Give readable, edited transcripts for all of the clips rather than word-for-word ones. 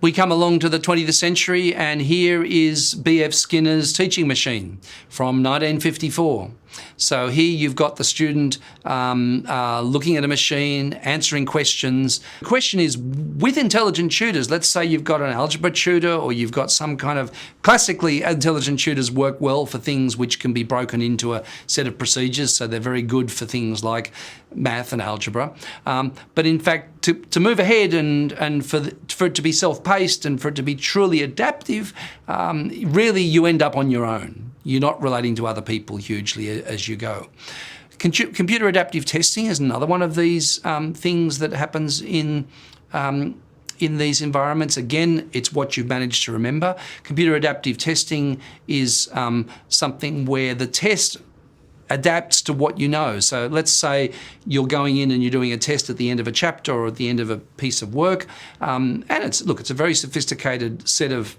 We come along to the 20th century, and here is B.F. Skinner's teaching machine from 1954. So here you've got the student looking at a machine, answering questions. The question is, with intelligent tutors, let's say you've got an algebra tutor, or you've got some kind of, classically intelligent tutors work well for things which can be broken into a set of procedures, so they're very good for things like math and algebra. But in fact, to move ahead and for it to be self-paced and for it to be truly adaptive, really you end up on your own. You're not relating to other people hugely as you go. Computer adaptive testing is another one of these things that happens in these environments. Again, it's what you've managed to remember. Computer adaptive testing is something where the test adapts to what you know. So let's say you're going in and you're doing a test at the end of a chapter or at the end of a piece of work, and it's a very sophisticated set of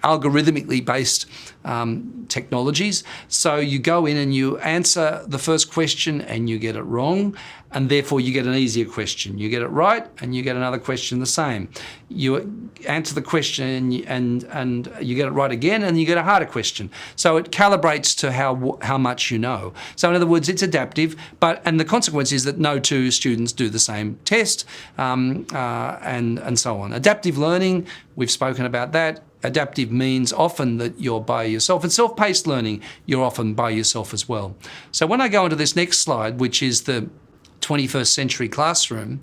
algorithmically based technologies. So you go in and you answer the first question and you get it wrong, and therefore you get an easier question. You get it right and you get another question the same. You answer the question and you get it right again and you get a harder question. So it calibrates to how much you know. So in other words, it's adaptive, and the consequence is that no two students do the same test, and so on. Adaptive learning, we've spoken about that. Adaptive means often that you're by yourself. And self-paced learning, you're often by yourself as well. So when I go into this next slide, which is the 21st century classroom,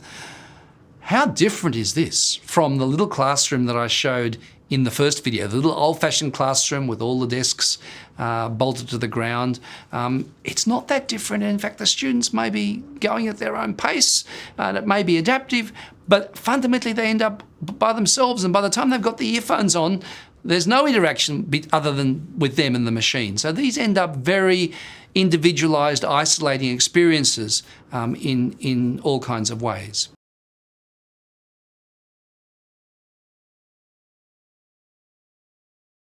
how different is this from the little classroom that I showed in the first video, the little old-fashioned classroom with all the desks bolted to the ground? It's not that different. In fact, the students may be going at their own pace, and it may be adaptive, but fundamentally they end up by themselves, and by the time they've got the earphones on, there's no interaction other than with them and the machine. So these end up very individualised, isolating experiences in all kinds of ways.